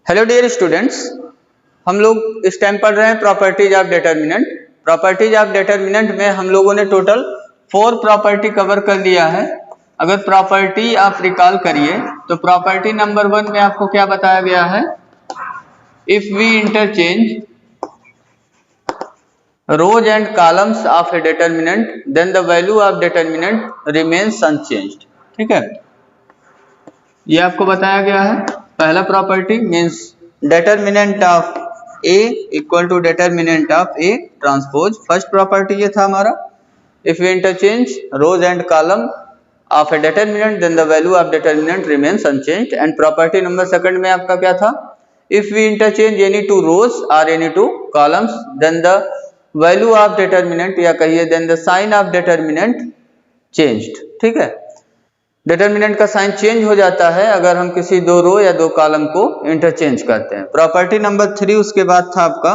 Hello dear students, हम लोग इस टाइम पढ़ रहे हैं properties of determinant. Properties of determinant में हम लोगों ने टोटल 4 प्रॉपर्टी कवर कर लिया है। अगर प्रॉपर्टी आप रिकॉल करिए तो प्रॉपर्टी नंबर 1 में आपको क्या बताया गया है, if we interchange rows and columns of a determinant then the value of determinant remains unchanged. ठीक है, ये आपको बताया गया है। पहला property means determinant of A equal to determinant of A transpose. First property ये था हमारा, if we interchange rows and column of a determinant then the value of determinant remains unchanged. And property number second में आपका क्या था, if we interchange any two rows or any two columns then the value of determinant या कहिए then the sign of determinant changed. ठीक है, determinant का sign change हो जाता है अगर हम किसी दो रो या दो कॉलम को इंटरचेंज करते हैं। प्रॉपर्टी नंबर 3 उसके बाद था आपका,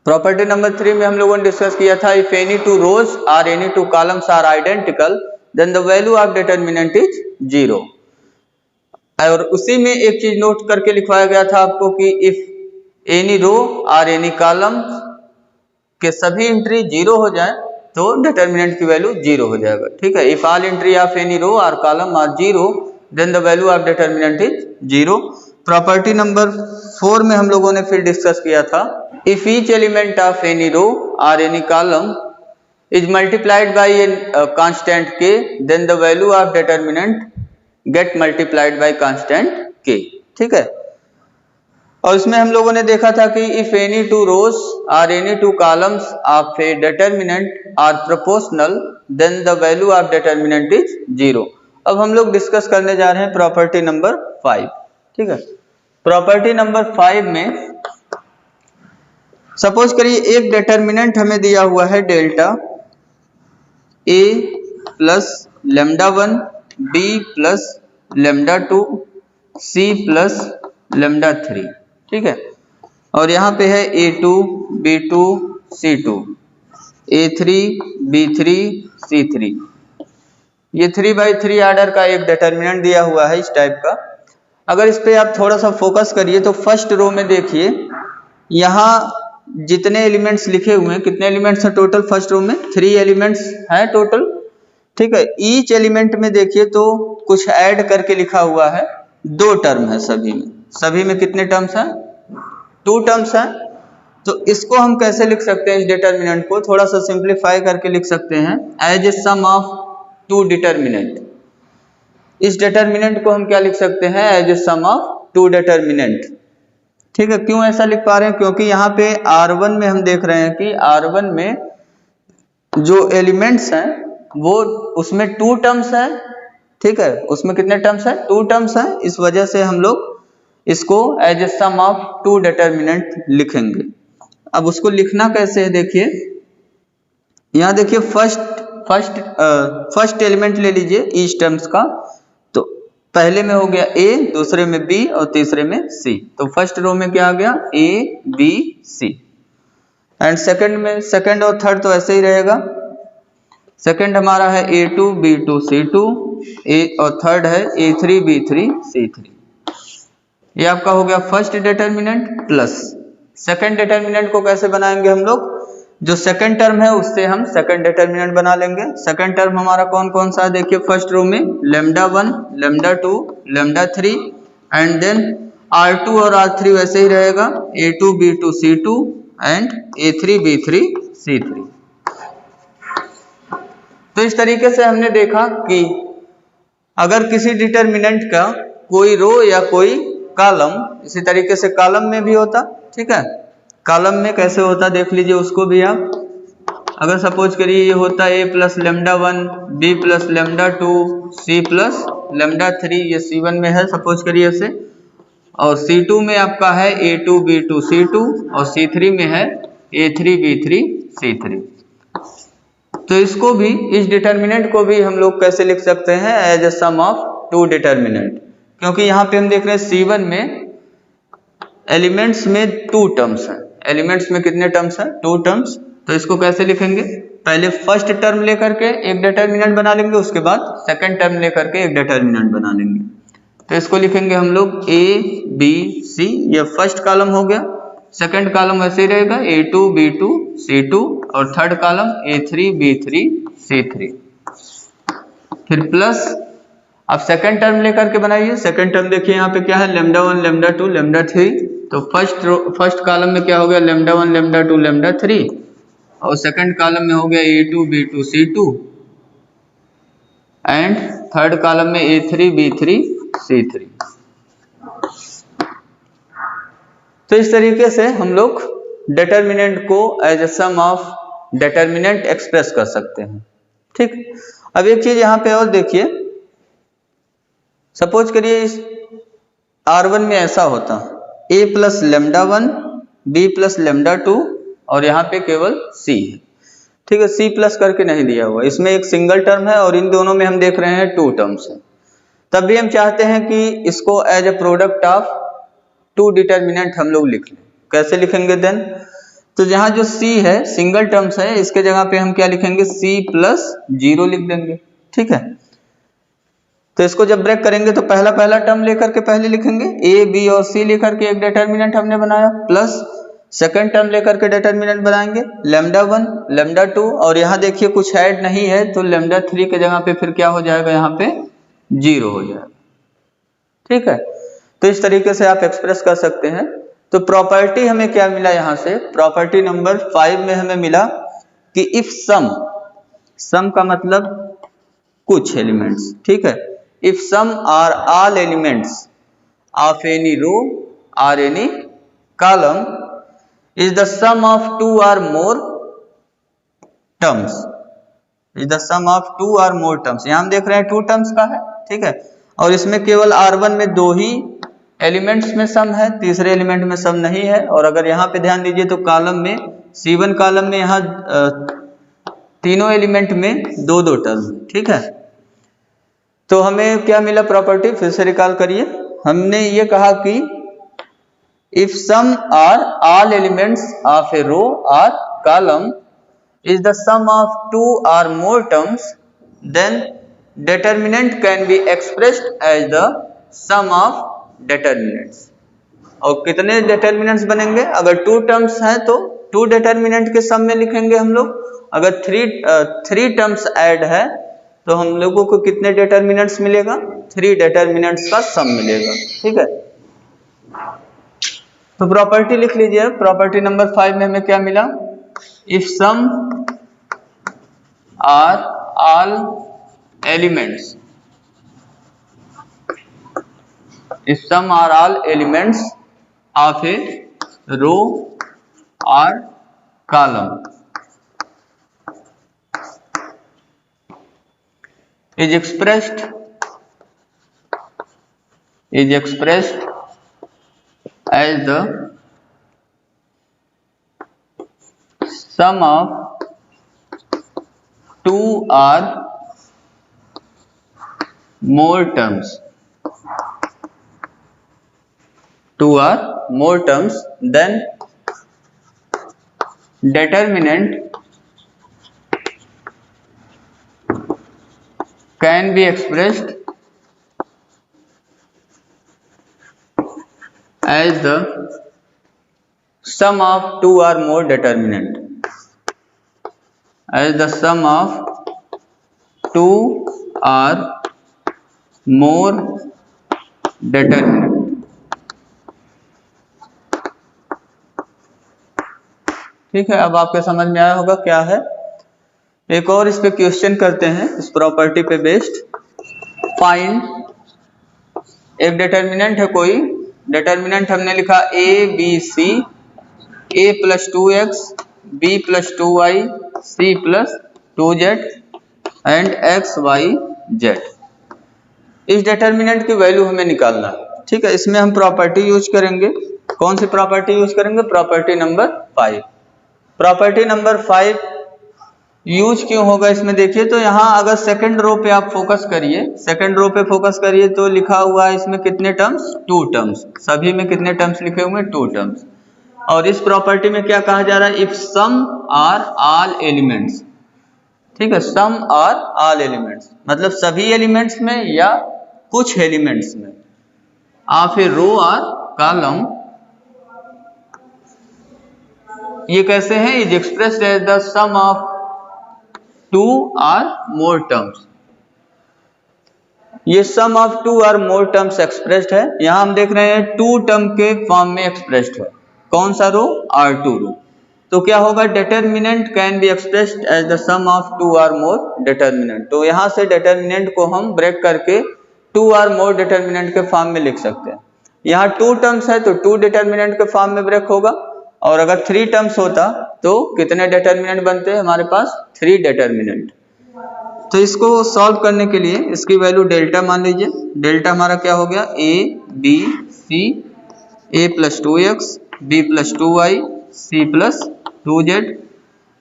प्रॉपर्टी नंबर 3 में हम लोगों ने डिस्कस किया था, if any two rows or any two columns are identical then the value of determinant is 0। और उसी में एक चीज नोट करके लिखवाया गया था आपको कि इफ एनी रो और एनी कॉलम के सभी एंट्री 0 हो जाए तो डिटर्मिनेंट की वैल्यू 0 हो जाएगा। ठीक है, if all entry of any row और column are 0 then the value of determinant is 0। Property number 4 में हम लोगों ने फिर डिस्कस किया था, if each element of any row और any column is multiplied by a constant के then the value of determinant get multiplied by constant k. ठीक है, और इसमें हम लोगों ने देखा था कि if any two rows or any two columns of a determinant are proportional then the value of determinant is 0। अब हम लोग डिस्कस करने जा रहे हैं प्रॉपर्टी नंबर 5। ठीक है, प्रॉपर्टी नंबर 5 में सपोज करिए एक डिटर्मिनेंट हमें दिया हुआ है delta a plus lambda 1 b plus lambda 2 c plus lambda 3। ठीक है, और यहाँ पे है a2 b2 c2 a3 b3 c3। ये 3/3 ऑर्डर का एक डिटर्मिनेंट दिया हुआ है इस टाइप का। अगर इस पे आप थोड़ा सा फोकस करिए तो फर्स्ट रो में देखिए, यहाँ जितने एलिमेंट्स लिखे हुए हैं, कितने एलिमेंट्स हैं टोटल फर्स्ट रो में, 3 एलिमेंट्स हैं टोटल। ठीक है, ईच एलिमेंट में देखिए तो कुछ ऐड करके लिखा हुआ है, 2 टर्म है सभी में कितने टर्म्स हैं, 2 टर्म्स हैं। तो इसको हम कैसे लिख सकते हैं, इस डिटर्मिनेंट को थोड़ा सा सिंप्लीफाई करके लिख सकते हैं as a sum of 2 determinant. इस डिटर्मिनेंट को हम क्या लिख सकते हैं, as a sum of 2 determinant. ठीक है, क्यों ऐसा लिख पा रहे हैं, क्योंकि यहाँ पे R1 में हम देख रहे हैं कि R1 में जो एलिमेंट्स हैं वो उसमें 2 टर्म्स हैं। ठीक है, उसमें कितने टर्म्स हैं, 2 टर्म्स हैं। इस वजह से हम लोग इसको as a sum of 2 determinant लिखेंगे। अब उसको लिखना कैसे है, देखिए यहाँ देखिए फर्स्ट एलिमेंट ले लीजिए ईच टर्म्स का। तो पहले में हो गया a, दूसरे में b और तीसरे में c। तो फर्स्ट रो में क्या आ गया, a b c। And second में, सेकंड और थर्ड तो ऐसे ही रहेगा। सेकंड हमारा है a2 b2 c2 a और थर्ड है a3 b3 c3। ये आपका हो गया first determinant plus second determinant को कैसे बनाएंगे हम लोग, जो सेकंड टर्म है उससे हम सेकंड डिटर्मिनेंट बना लेंगे। सेकंड टर्म हमारा कौन कौन सा है, देखिए फर्स्ट रो में lambda 1 lambda 2 lambda 3 and then r2 और r3 वैसे ही रहेगा, a2 b2 c2 and a3 b3 c3। तो इस तरीके से हमने देखा कि अगर किसी डिटर्मिनेंट का कोई रो या कोई कॉलम, इसी तरीके से कॉलम में भी होता। ठीक है, कॉलम में कैसे होता देख लीजिए उसको भी आप। अगर सपोज करिए ये होता a plus lambda 1 b plus lambda 2 c plus lambda 3, ये c1 में है सपोज करिए इसे, और c2 में आपका है a2 b2 c2 और c3 में है a3 b3 c3। तो इसको भी, इस डिटर्मिनेंट को भी हम लोग कैसे लिख सकते हैं, as a sum of 2 determinant. क्योंकि यहाँ पे हम देख रहे हैं C1 में एलिमेंट्स में 2 टर्म्स हैं। एलिमेंट्स में कितने टर्म्स हैं, 2 टर्म्स। तो इसको कैसे लिखेंगे, पहले फर्स्ट टर्म लेकर के एक डिटर्मिनेंट बना लेंगे, उसके बाद सेकंड टर्म लेकर के एक डिटर्मिनेंट बना लेंगे। तो इसको लिखेंगे हम लोग ए बी सी, ये फर्स्ट कॉलम हो गया। सेकंड कॉलम वैसे ही रहेगा A2 B2 C2, और third column A3 B3 C3। फिर प्लस, अब सेकंड टर्म लेकर के बनाइए। सेकंड टर्म देखिए यहाँ पे क्या है, λ1 λ2 λ3। तो फर्स्ट कॉलम में क्या हो गया, λ1 λ2 λ3, और सेकंड कॉलम में हो गया A2 B2 C2, and third column में A3 B3 C3। तो इस तरीके से हम लोग डिटर्मिनेंट को as a sum of determinant express कर सकते हैं। ठीक, अब एक चीज यहाँ पे और देखिए, सपोज करिए इस R1 में ऐसा होता A प्लस λ1 B प्लस λ2, और यहाँ पे केवल C है। ठीक है, C प्लस करके नहीं दिया हुआ, इसमें एक सिंगल टर्म है और इन दोनों में हम देख रहे हैं 2 टर्म्स है। तब भी हम चाहते हैं कि इसको as a product of 2 determinant हम लोग लिख लें। कैसे लिखेंगे देन, तो जहां जो C है सिंगल टर्म्स है, इसके जगह पे हम क्या लिखेंगे, C प्लस 0 लिख देंगे। ठीक है, तो इसको जब ब्रेक करेंगे तो पहला टर्म लेकर के पहले लिखेंगे, A B और C लेकर के एक डिटर्मिनेंट हमने बनाया, प्लस सेकंड टर्म लेकर के डिटर्मिनेंट बनाएंगे λ1 λ2, और यहाँ देखिए कुछ ऐड नहीं है तो λ3 के जगह पे फिर क्या हो जाएगा, यहाँ पे 0 हो जाएगा। ठीक है, तो इस तरीके से आप एक्सप्रेस कर सकते हैं। तो प्रॉपर्टी हमें क्या मिला यहाँ से, प्रॉपर्टी नंबर 5 में हमें मिला कि इफ सम का मतलब कुछ एलिमेंट्स, ठीक है, if some or all elements of any row और any column is the sum of 2 or more terms, is the sum of 2 or more terms। यहाँ हम देख रहे हैं 2 टर्म्स का है। ठीक है, और इसमें केवल R1 में 2 ही एलिमेंट्स में सम है, तीसरे एलिमेंट में सम नहीं है। और अगर यहाँ पे ध्यान दीजिए तो कॉलम में C1 कॉलम में यहाँ तीनों एलिमेंट में 2 टर्म। ठीक है, तो हमें क्या मिला प्रॉपर्टी, फिर से रिकॉल करिए। हमने ये कहा कि if some or all elements of a row और column is the sum of 2 or more terms, then determinant can be expressed as the sum of determinants। और कितने डिटर्मिनेंट्स बनेंगे, अगर 2 टर्म्स हैं तो 2 डिटर्मिनेंट के सम में लिखेंगे हम लोग। अगर 3 टर्म्स ऐड है तो हम लोगों को कितने डिटर्मिनेंट्स मिलेगा, 3 डिटर्मिनेंट्स का सम मिलेगा। ठीक है, तो प्रॉपर्टी लिख लीजिए। प्रॉपर्टी नंबर 5 में हमें क्या मिला, if some or all elements, if some or all elements of a row और column is expressed as the sum of 2 or more terms, 2 or more terms, then determinant can be expressed as the sum of 2 or more determinant, as the sum of 2 or more determinant। ठीक है, अब आपके समझ में आया होगा क्या है। एक और इस पे क्वेश्चन करते हैं, इस प्रॉपर्टी पे बेस्ड। फाइंड, एक डिटर्मिनेंट है कोई, डिटर्मिनेंट हमने लिखा A B C, A plus 2x B plus 2y C plus 2z and x y z। इस डिटर्मिनेंट की वैल्यू हमें निकालना है। ठीक है, इसमें हम प्रॉपर्टी यूज करेंगे। कौन सी प्रॉपर्टी यूज करेंगे, property number 5। Property number 5 use क्यों होगा इसमें देखिए, तो यहाँ अगर सेकंड रो पे आप फोकस करिए, सेकंड रो पे फोकस करिए तो लिखा हुआ है इसमें कितने टर्म्स, 2 टर्म्स। सभी में कितने टर्म्स लिखे हुए हैं, 2 टर्म्स। और इस प्रॉपर्टी में क्या कहा जा रहा है, if some or all elements. ठीक है, सम आर ऑल एलिमेंट्स मतलब सभी एलिमेंट्स में या कुछ एलिमेंट्स में। ऑफ ए रो और कॉलम, ये कैसे हैं? Is expressed as the sum of two or more terms. ये सम of two or more terms expressed है। यहां हम देख रहे हैं टू टर्म के फॉर्म में एक्सप्रेस्ड है। कौन सा रो? R2 row. तो क्या होगा? Determinant can be expressed as the sum of two or more determinant. तो यहां से डिटर्मिनेंट को हम ब्रेक करके टू और मोर डिटर्मिनेंट के फॉर्म में लिख सकते हैं। यहाँ टू टर्म्स है तो टू डिटर्मिनेंट के फॉर्म में ब्रेक होगा, और अगर थ्री टर्म्स होता तो कितने डिटर्मिनेंट बनते हैं हमारे पास? Three determinant. तो इसको सॉल्व करने के लिए इसकी वैल्यू डेल्टा मान लीजिए। डेल्टा हमारा क्या हो गया? A B C, A plus 2x, B plus 2y, C plus 2z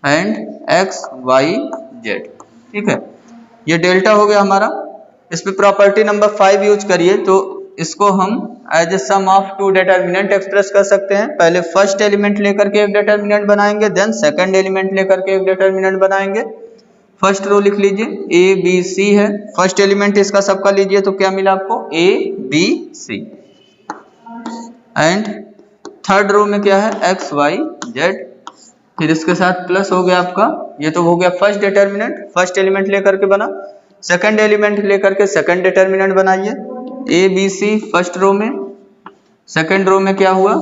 and X Y Z. ठीक है, ये डेल्टा हो गया हमारा। इस पे प्रॉपर्टी नंबर 5 यूज करिए तो इसको हम as a sum of two determinant express कर सकते हैं। पहले फर्स्ट एलिमेंट लेकर के एक डिटर्मिनेंट बनाएंगे, देन सेकंड एलिमेंट लेकर के एक डिटर्मिनेंट बनाएंगे। फर्स्ट रो लिख लीजिए, ए बी सी है। फर्स्ट एलिमेंट इसका सबका लीजिए तो क्या मिला आपको? A B C. And third row में क्या है? X Y Z. फिर इसके साथ प्लस हो गया आपका, ये तो हो गया फर्स्ट डिटर्मिनेंट, फर्स्ट एलिमेंट लेकर के बना। सेकंड एलिमेंट लेकर के सेकंड डिटर्मिनेंट बनाइए, ए बी सी फर्स्ट रो में। सेकंड रो में क्या हुआ?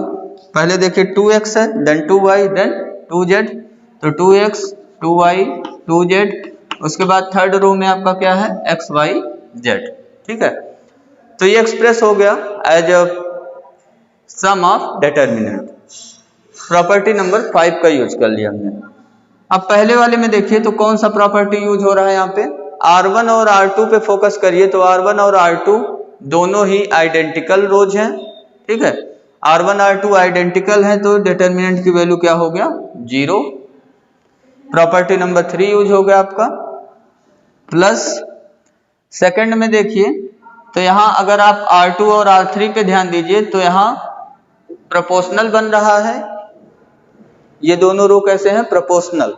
पहले देखिए 2x है, देन 2y, देन 2z। तो 2x 2y 2z। उसके बाद थर्ड रो में आपका क्या है? x y z। ठीक है, तो ये एक्सप्रेस हो गया as a sum of determinant. Property number 5 का यूज कर लिया हमने। अब पहले वाले में देखिए तो कौन सा प्रॉपर्टी यूज हो रहा है यहाँ पे? R1 और R2 पे फोकस करिए तो R1 और R2 दोनों ही आइडेंटिकल रोज हैं। ठीक है, R1 R2 आइडेंटिकल है तो डिटर्मिनेंट की वैल्यू क्या हो गया? 0। प्रॉपर्टी नंबर 3 यूज हो गया आपका। प्लस सेकंड में देखिए तो यहां अगर आप R2 और R3 पे ध्यान दीजिए तो यहां प्रोपोर्शनल बन रहा है। ये दोनों रो कैसे हैं? प्रोपोर्शनल।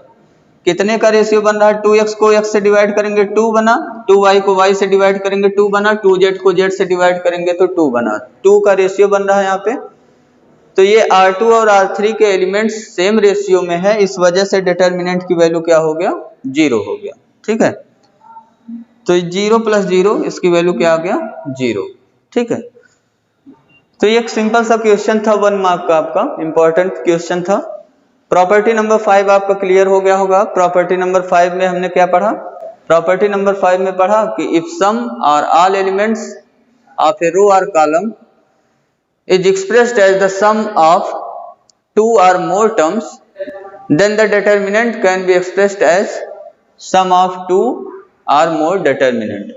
कितने का रेशियो बन रहा है? 2x को x से डिवाइड करेंगे 2 बना, 2y को y से डिवाइड करेंगे 2 बना, 2z को z से डिवाइड करेंगे तो 2 बना। 2 का रेशियो बन रहा है यहाँ पे। तो ये R2 और R3 के एलिमेंट्स सेम रेशियो में है, इस वजह से डिटर्मिनेंट की वैल्यू क्या हो गया? 0 हो गया। ठीक है, तो 0 प्लस 0 इसकी वैल्यू क्या आ गया? 0। ठीक है, तो ये एक सिंपल सा क्वेश्चन था, 1 मार्क का आपका इंपॉर्टेंट क्वेश्चन था। प्रॉपर्टी नंबर 5 आपका क्लियर हो गया होगा। प्रॉपर्टी नंबर 5 में हमने क्या पढ़ा? प्रॉपर्टी नंबर 5 में पढ़ा कि इफ सम और all elements of a row और column is expressed as the sum of two or more terms, then the determinant can be expressed as sum of two or more determinant।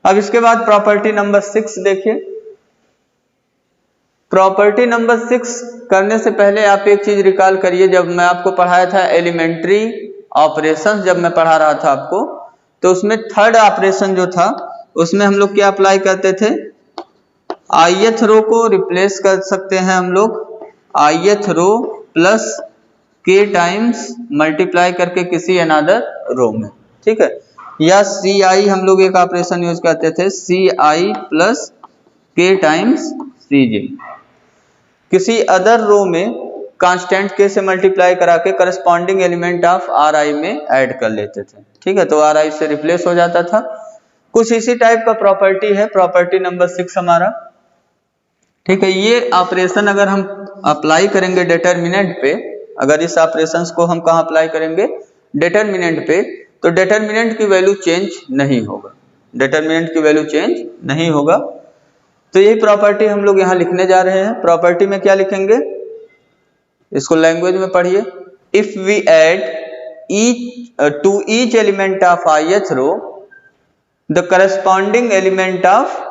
अब इसके बाद property number 6 देखिए। Property number 6 करने से पहले आप एक चीज रिकॉल करिए, जब मैं आपको पढ़ाया था एलिमेंट्री ऑपरेशंस, जब मैं पढ़ा रहा था आपको, तो उसमें थर्ड ऑपरेशन जो था उसमें हम लोग क्या अप्लाई करते थे? ith रो को रिप्लेस कर सकते हैं हम लोग ith रो प्लस k टाइम्स मल्टीप्लाई करके किसी अनदर रो में। ठीक है, या ci हम लोग एक ऑपरेशन यूज करते थे, ci plus k times cj। किसी अदर रो में कांस्टेंट k से मल्टीप्लाई करा के करस्पॉन्डिंग एलिमेंट ऑफ ri में ऐड कर लेते थे। ठीक है, तो ri से रिप्लेस हो जाता था। कुछ इसी टाइप का प्रॉपर्टी है प्रॉपर्टी नंबर 6 हमारा। ठीक है, ये ऑपरेशन अगर हम अप्लाई करेंगे डिटर्मिनेंट पे, अगर इस ऑपरेशंस को हम कहाँ अप्लाई करेंगे? डिटर्मिनेंट पे, तो डिटर्मिनेंट की वैल्यू चेंज नहीं होगा। डिटर्मिनेंट की वैल्यू चेंज नहीं होगा। तो यही प्रॉपर्टी हम लोग यहाँ लिखने जा रहे हैं। प्रॉपर्टी में क्या लिखेंगे? इसको लैंग्वेज में पढ़िए। If we add to each element of ith row the corresponding element of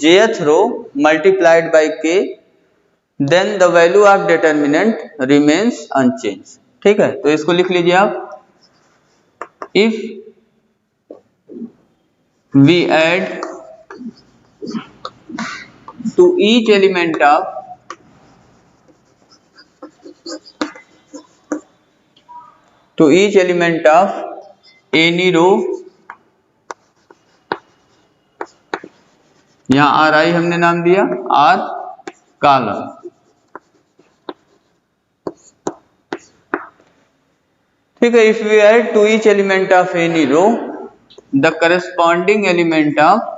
jth row multiplied by k, then the value of determinant remains unchanged। ठीक है, तो इसको लिख लीजिए आप। if we add to each element of any row यहाँ R I हमने नाम दिया आर कॉलम। ठीक है, if we add to each element of any row the corresponding element of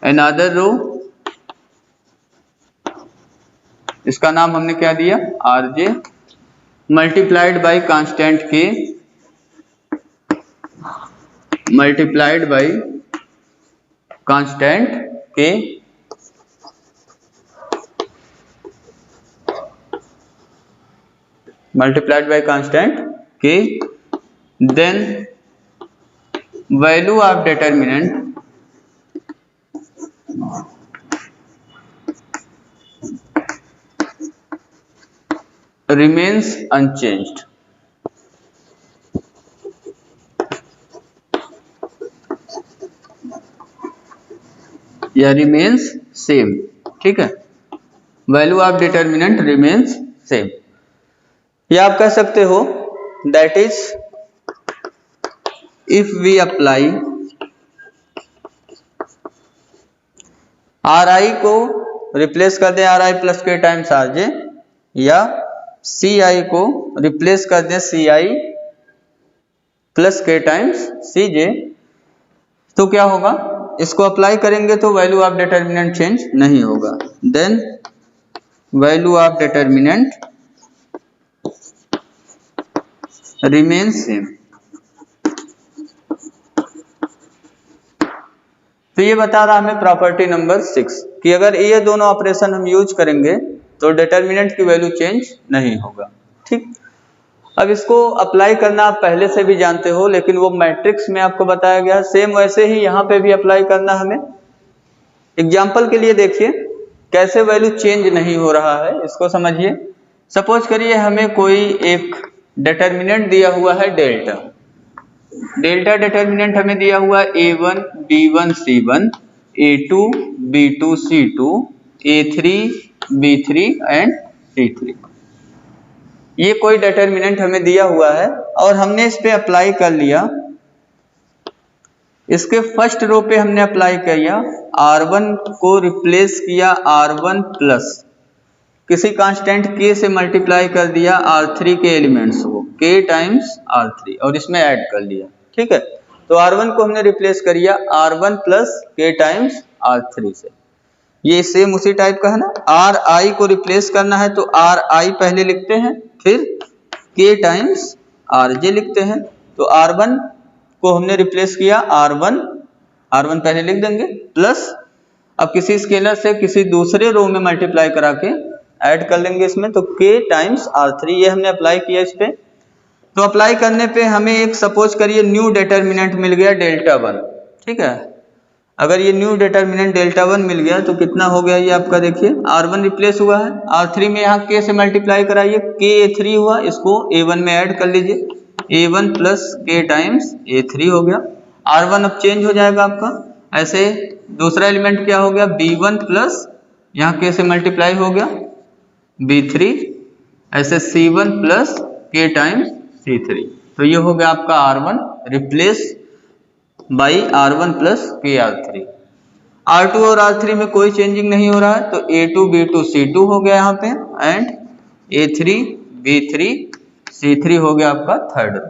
another row, इसका नाम हमने क्या दिया R J, multiplied by constant K, multiplied by constant K, multiplied by constant के, then value of determinant remains unchanged। या remains same। ठीक है, value of determinant remains same। या आप कह सकते हो that is if we apply ri को रिप्लेस कर दें ri plus k times rj, या सी आई को रिप्लेस कर दें सी आई प्लस के टाइम्स सी जे, तो क्या होगा, इसको अप्लाई करेंगे तो वैल्यू ऑफ डिटर्मिनेंट चेंज नहीं होगा। Then value of determinant remains same. तो ये बता रहा हमें प्रॉपर्टी नंबर 6 कि अगर ये दोनों ऑपरेशन हम यूज करेंगे तो डिटर्मिनेंट की वैल्यू चेंज नहीं होगा। ठीक, अब इसको अप्लाई करना आप पहले से भी जानते हो, लेकिन वो मैट्रिक्स में आपको बताया गया, सेम वैसे ही यहाँ पे भी अप्लाई करना हमें। एग्जाम्पल के लिए देखिए कैसे वैल्यू चेंज नहीं हो रहा है, इसको समझिए। सपोज करिए हमें कोई एक डिटर्मिनेंट दिया हुआ है डेल्टा, डेल्टा डिटर्मिनेंट हमें दिया हुआ है a1 b1 c1 a2 b2 c2 a3 b3 and c3। ये कोई डिटर्मिनेंट हमें दिया हुआ है और हमने इस पे अप्लाई कर लिया, इसके फर्स्ट रो पे हमने अप्लाई किया, r1 को रिप्लेस किया r1 प्लस किसी कांस्टेंट k से मल्टीप्लाई कर दिया r3 के एलिमेंट्स को k टाइम्स r3 और इसमें ऐड कर लिया। ठीक है, तो r1 को हमने रिप्लेस किया r1 plus k times r3 से। ये सेम उसी टाइप का है ना। आर आई को रिप्लेस करना है तो आर आई पहले लिखते हैं, फिर के टाइम्स आर जे लिखते हैं। तो आर वन को हमने रिप्लेस किया आर वन पहले लिख देंगे, प्लस अब किसी स्केलर से किसी दूसरे रो में मल्टीप्लाई करा के ऐड कर लेंगे इसमें, तो के टाइम्स आर थ्री, ये हमने अप्लाई किया इस पे। तो अप्लाई करने पे हमें एक सपोज करिए न्यू डिटर्मिनेंट मिल गया डेल्टा वन। ठीक है, अगर ये न्यू डिटर्मिनेंट डेल्टा वन मिल गया तो कितना हो गया, ये आपका देखिए आर वन रिप्लेस हुआ है, आर थ्री में यहाँ के से मल्टीप्लाई कराइए, के ए थ्री हुआ, इसको ए वन में ऐड कर लीजिए, ए वन प्लस के टाइम्स ए थ्री हो गया। आर वन अब चेंज हो जाएगा आपका, ऐसे दूसरा एलिमेंट क्या हो गया, बी वन प्लस यहाँ के से मल्टीप्लाई हो गया बी थ्री, ऐसे c one plus k times c three. तो ये हो गया आपका R one replace by R one plus k R three. R two और आर थ्री में कोई चेंजिंग नहीं हो रहा है, तो a two b two c two हो गया यहाँ पे, and a three b three c three हो गया आपका थर्ड रो।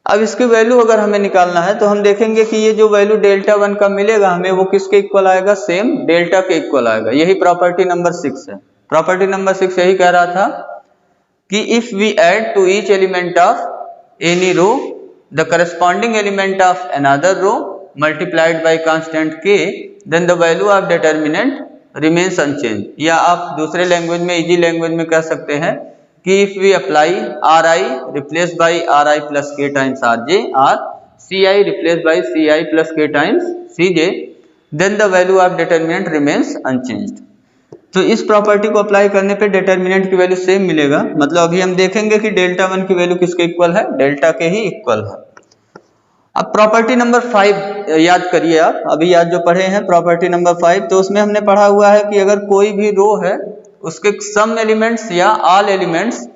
अब इसकी वैल्यू अगर हमें निकालना है तो हम देखेंगे कि ये जो वैल्यू डेल्टा वन का मिलेगा हमें, वो किसके इक्वल आएगा, सेम डेल्टा के इक्वल आएगा। यही प्रॉपर्टी नंबर 6 है। प्रॉपर्टी नंबर 6 यही कह रहा था कि if we add to each element of any row the corresponding element of another row multiplied by constant k, then the value of determinant remains unchanged। या आप दूसरे लैंग्वेज में, इजी लैंग्वेज में कह सकते हैं कि if we apply ri replaced by ri plus k times rj or ci replaced by ci plus k times cj, then the value of determinant remains unchanged। तो इस प्रॉपर्टी को apply करने पे डिटर्मिनेंट की वैल्यू सेम मिलेगा। मतलब अभी हम देखेंगे कि डेल्टा वन की वैल्यू किसके इक्वल है, डेल्टा के ही इक्वल है। अब प्रॉपर्टी नंबर 5 याद करिए आप, अभी याद जो पढ़े हैं प्रॉपर्टी नंबर 5, तो उसमें हमने पढ़ा हुआ है कि अगर कोई भी रो है उसके सम एलिमेंट्स या ऑल एलिमेंट्स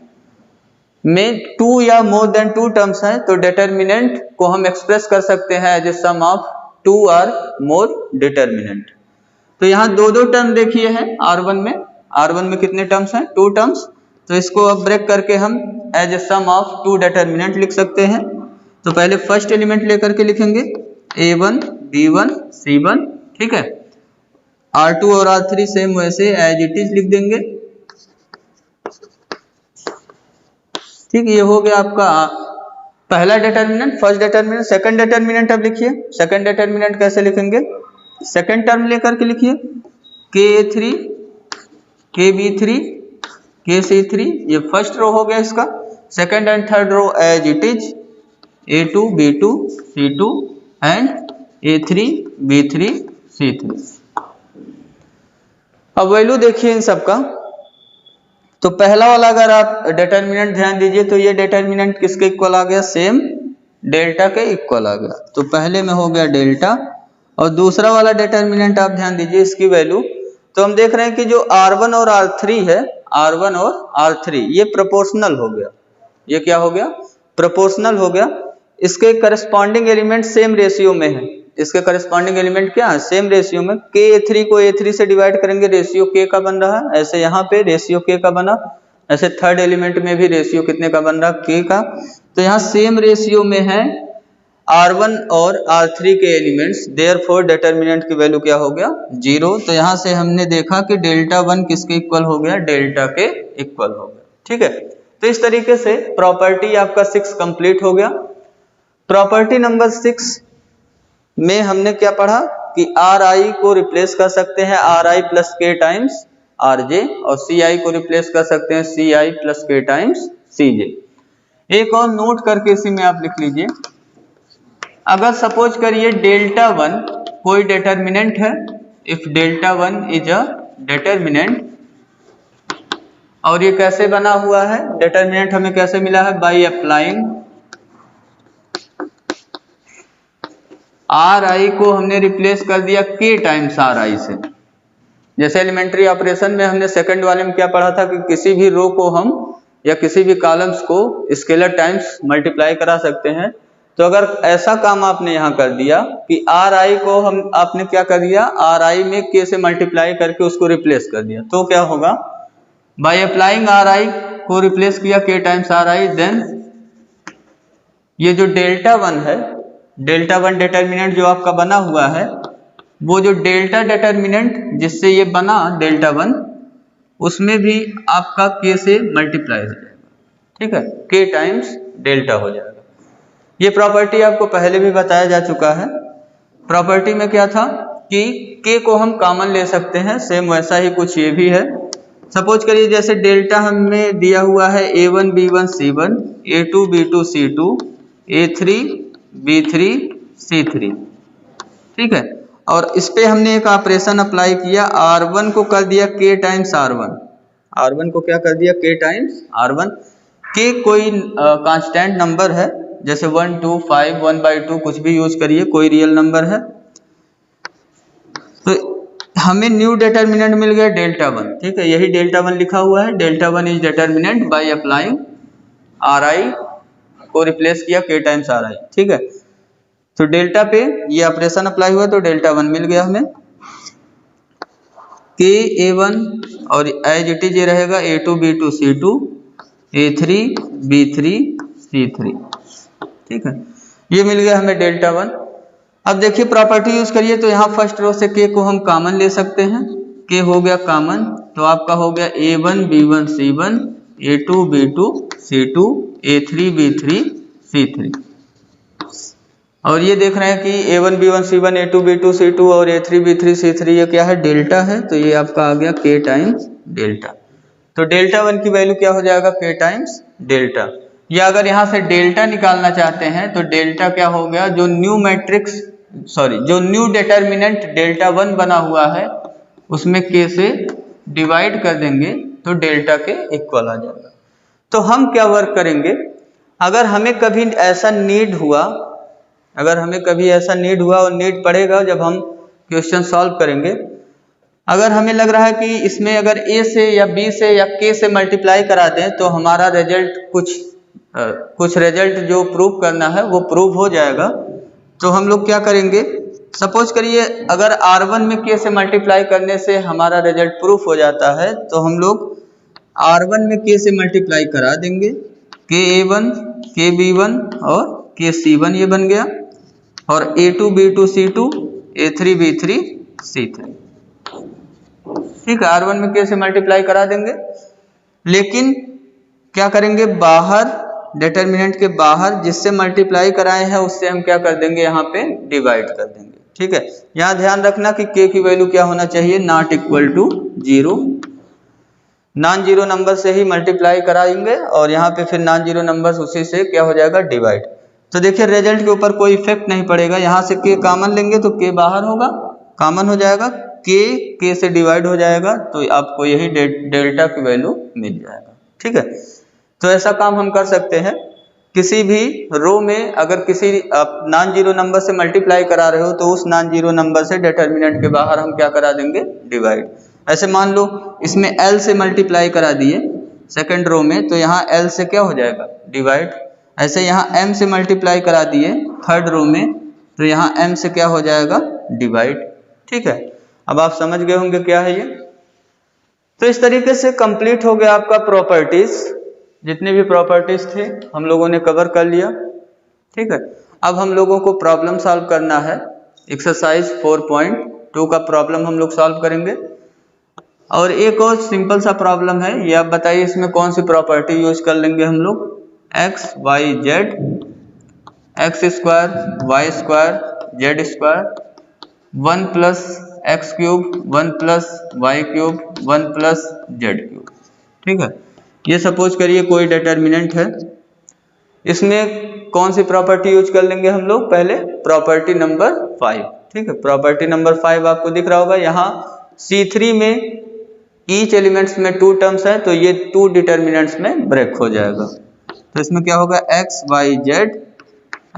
में 2 या मोर देन 2 टर्म्स हैं तो डिटर्मिनेंट को हम एक्सप्रेस कर सकते हैं एज ए सम ऑफ 2 और मोर डिटर्मिनेंट। तो यहाँ दो टर्म देखिए हैं R1 में कितने टर्म्स हैं? 2 टर्म्स। तो इसको अब ब्रेक करके हम as a sum of 2 determinant लिख सकते हैं। तो पहले फर्स्ट एलिमेंट लेकर के लिखेंगे A1 B1 C1, ठीक है। R2 और R3 सेम वैसे एज इट इज लिख देंगे, ठीक। ये हो गया आपका पहला determinant, first determinant. Second determinant अब लिखिए। सेकंड डिटर्मिनेंट कैसे लिखेंगे? सेकंड टर्म लेकर के लिखिए KA3 KB3 KC3, ये फर्स्ट रो हो गया इसका। Second and third row as it is A2 B2 C2 and A3 B3 C3। अब वैल्यू देखिए इन सबका। तो पहला वाला अगर आप डिटर्मिनेंट ध्यान दीजिए तो ये डिटर्मिनेंट किसके इक्वल आ गया? सेम डेल्टा के इक्वल आ गया। तो पहले में हो गया डेल्टा, और दूसरा वाला डिटर्मिनेंट आप ध्यान दीजिए इसकी वैल्यू। तो हम देख रहे हैं कि जो R1 और R3 है, R1 और R3 ये प्रोपोर्शनल हो गया। ये क्या हो गया? प्रोपोर्शनल हो गया। इसके करस्पॉन्डिंग एलिमेंट सेम रेशियो में है। इसके करस्पॉन्डिंग एलिमेंट क्या है? सेम रेशियो में। K3 को A3 से डिवाइड करेंगे, रेशियो K का बन रहा है। ऐसे यहाँ पे रेशियो K का बना, ऐसे थर्ड एलिमेंट में भी रेशियो कितने का बन रहा? K का। तो यहाँ सेम रेशियो में है R1 और R3 के एलिमेंट्स, देयरफॉर डिटर्मिनेंट की वैल्यू क्या हो गया? 0। तो यहाँ से हमने देखा कि डेल्टा 1 किसके इक्वल हो गया? डेल्टा के इक्वल हो गया, ठीक है। तो इस तरीके से प्रॉपर्टी आपका 6 कंप्लीट हो गया। प्रॉपर्टी नंबर 6 में हमने क्या पढ़ा कि Ri को रिप्लेस कर सकते हैं Ri plus K times Rj, और Ci को रिप्लेस कर सकते हैं Ci plus K times Cj। एक और नोट करके इसी में आप लिख लीजिए, अगर सपोज करिए डेल्टा 1 कोई डिटर्मिनेंट है, if delta 1 is a determinant, और ये कैसे बना हुआ है? डिटर्मिनेंट हमें कैसे मिला है? बाय अप्लाइंग Ri को हमने रिप्लेस कर दिया K टाइम्स Ri से। जैसे एलिमेंट्री ऑपरेशन में हमने सेकंड वाले में क्या पढ़ा था कि किसी भी रो को हम या किसी भी कॉलम्स को स्केलर टाइम्स मल्टीप्लाई करा सकते हैं। तो अगर ऐसा काम आपने यहाँ कर दिया कि Ri को आपने क्या कर दिया? Ri में K से मल्टीप्लाई करके उसको रिप्लेस कर दिया, तो क्या होगा? बाय अप्लाइंग Ri को रिप्लेस किया K टाइम्स Ri, देन ये जो डेल्टा 1 है, डेल्टा 1 डिटर्मिनेंट जो आपका बना हुआ है, वो जो डेल्टा डिटर्मिनेंट जिससे ये बना डेल्टा 1, उसमें भी आपका K से मल्टीप्लाई हो जाएगा, ठीक है। K टाइम्स डेल्टा हो जाएगा। ये प्रॉपर्टी आपको पहले भी बताया जा चुका है। प्रॉपर्टी में क्या था कि K को हम कॉमन ले सकते हैं, सेम वैसा ही कुछ ये भी है। सपोज करिए जैसे डेल्टा हमें दिया हुआ है A1 B1 C1, A2 B2 C2, A3 B3 C3, ठीक है। और इस पे हमने एक ऑपरेशन अप्लाई किया, R1 को कर दिया K टाइम्स R1, R1 को क्या कर दिया? K times R1। K कोई कांस्टेंट नंबर है, जैसे 1 2 5 1/2 कुछ भी यूज करिए, कोई रियल नंबर है। तो हमें न्यू डिटर्मिनेंट मिल गया डेल्टा 1, ठीक है। यही डेल्टा 1 लिखा हुआ है। Delta 1 is determinant by applying Ri को रिप्लेस किया K टाइम्स Ri, ठीक है। तो डेल्टा पे ये ऑपरेशन अप्लाई हुआ तो डेल्टा 1 मिल गया हमें। K A1 और एज इट इज ये रहेगा A2 B2 C2, A3 B3 C3, ठीक है। ये मिल गया हमें डेल्टा 1। अब देखिए प्रॉपर्टी यूज करिए, तो यहाँ फर्स्ट रो से K को हम कॉमन ले सकते हैं। K हो गया कॉमन, तो आपका हो गया A1 B1 C1, A2 B2 C2, A3 B3 C3। और ये देख रहे हैं कि A1 B1 C1 A2 B2 C2 और A3 B3 C3 ये क्या है? डेल्टा है। तो ये आपका आ गया K टाइम्स डेल्टा। तो डेल्टा 1 की वैल्यू क्या हो जाएगा? K times delta. या अगर यहाँ से डेल्टा निकालना चाहते हैं तो डेल्टा क्या हो गया? जो न्यू डिटर्मिनेंट डेल्टा 1 बना हुआ है उसमें K से डिवाइड कर देंगे तो डेल्टा के इक्वल आ जाएगा। तो हम क्या वर्क करेंगे, अगर हमें कभी ऐसा नीड हुआ, और नीड पड़ेगा जब हम क्वेश्चन सॉल्व करेंगे, अगर हमें लग रहा है कि इसमें अगर ए से या बी से या के से मल्टीप्लाई करा दें तो हमारा रिजल्ट कुछ रिजल्ट जो प्रूव करना है वो प्रूव हो जाएगा, तो हम लोग क्या करेंगे, सपोज करिए अगर R1 में के से मल्टीप्लाई करने से हमारा रिजल्ट प्रूफ हो जाता है तो हम लोग R1 में के से मल्टीप्लाई करा देंगे, के A1 के B1 और के C1 ये बन गया, और A2 B2 C2 A3 B3 C3। ठीक है, R1 में के से मल्टीप्लाई करा देंगे, लेकिन क्या करेंगे, बाहर डिटर्मिनेंट के बाहर जिससे मल्टीप्लाई कराए हैं उससे हम क्या कर देंगे, यहाँ पे डिवाइड कर देंगे। ठीक है, यहाँ ध्यान रखना कि के की वैल्यू क्या होना चाहिए, not equal to 0। Non zero number से ही मल्टीप्लाई कराएंगे और यहाँ पे फिर नॉन जीरो नंबर उसी से क्या हो जाएगा, डिवाइड। तो देखिए रिजल्ट के ऊपर कोई इफेक्ट नहीं पड़ेगा, यहाँ से के कॉमन लेंगे तो के बाहर होगा, कॉमन हो जाएगा, के से डिवाइड हो जाएगा, तो आपको यही डेल्टा की वैल्यू मिल जाएगा। ठीक है, तो ऐसा काम हम कर सकते हैं, किसी भी रो में अगर किसी आप नॉन जीरो नंबर से मल्टीप्लाई करा रहे हो तो उस नॉन जीरो नंबर से डिटर्मिनेंट के बाहर हम क्या करा देंगे, डिवाइड। ऐसे मान लो इसमें L से मल्टीप्लाई करा दिए सेकंड रो में, तो यहाँ L से क्या हो जाएगा, डिवाइड। ऐसे यहाँ M से मल्टीप्लाई करा दिए थर्ड रो में, तो यहाँ M से क्या हो जाएगा, डिवाइड। ठीक है, अब आप समझ गए होंगे क्या है ये। तो इस तरीके से कंप्लीट हो गया आपका प्रॉपर्टीज, जितने भी प्रॉपर्टीज थे हम लोगों ने कवर कर लिया। ठीक है, अब हम लोगों को प्रॉब्लम सॉल्व करना है। एक्सरसाइज 4.2 का प्रॉब्लम हम लोग सॉल्व करेंगे, और एक और सिंपल सा प्रॉब्लम है, ये आप बताइए इसमें कौन सी प्रॉपर्टी यूज कर लेंगे हम लोग, X Y Z, X square Y square Z square, 1 plus X cube 1 plus Y cube 1 plus Z cube. ठीक है, ये सपोज करिए कोई डिटर्मिनेंट है, इसमें कौन सी प्रॉपर्टी यूज कर लेंगे हम लोग, पहले प्रॉपर्टी नंबर 5। ठीक है, प्रॉपर्टी नंबर 5 आपको दिख रहा होगा, यहाँ C3 में ईच एलिमेंट्स में 2 टर्म्स है, तो ये 2 डिटर्मिनेंट्स में ब्रेक हो जाएगा। तो इसमें क्या होगा, X Y Z,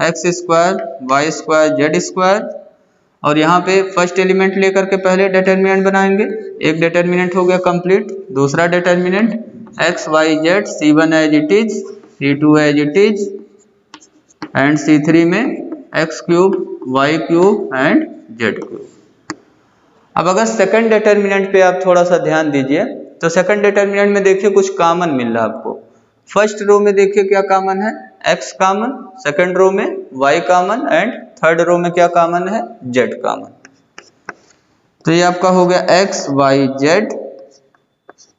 X square Y square Z square, और यहाँ पे फर्स्ट एलिमेंट लेकर के पहले डिटर्मिनेंट बनाएंगे। एक डिटर्मिनेंट हो गया कंप्लीट, दूसरा determinant X Y Z C1 as it is, C2 as it is, and C3 में X cube Y cube and Z cube. अब अगर सेकंड डिटर्मिनेंट पे आप थोड़ा सा ध्यान दीजिए, तो सेकंड डिटर्मिनेंट में देखिए कुछ कॉमन मिल रहा है आपको। फर्स्ट रो में देखिए क्या कॉमन है, x कॉमन, सेकंड रो में y common, and third row में क्या कॉमन है, z कॉमन। तो ये आपका हो गया x y z,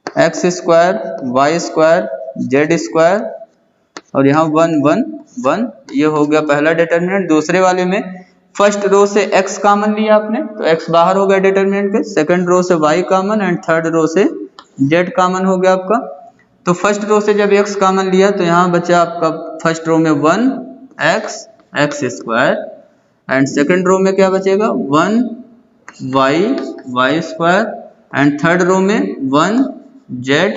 X square Y square Z square, और यहाँ 1 1 1, ये हो गया पहला डिटर्मिनेंट। दूसरे वाले में फर्स्ट रो से x कॉमन लिया आपने, तो x बाहर हो गया डिटर्मिनेंट के, सेकंड रो से y common and third row से z कॉमन हो गया आपका। तो फर्स्ट रो से जब x कॉमन लिया तो यहाँ बचा आपका फर्स्ट रो में 1 x X square, and second row में क्या बचेगा, 1 y Y square, and third row में 1 z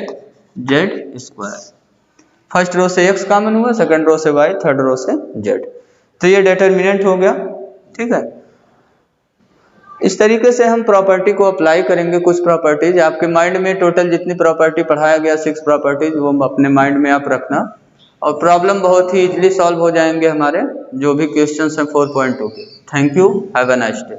Z square. First row से x कॉमन हुआ, सेकंड रो से y, थर्ड रो से z। तो ये डिटर्मिनेंट हो गया। ठीक है, इस तरीके से हम प्रॉपर्टी को अप्लाई करेंगे। कुछ प्रॉपर्टीज आपके माइंड में, टोटल जितनी प्रॉपर्टी पढ़ाया गया 6 प्रॉपर्टीज, वो अपने माइंड में आप रखना, और प्रॉब्लम बहुत ही इजीली सॉल्व हो जाएंगे हमारे जो भी क्वेश्चंस हैं 4.2 के। Thank you, have a nice day.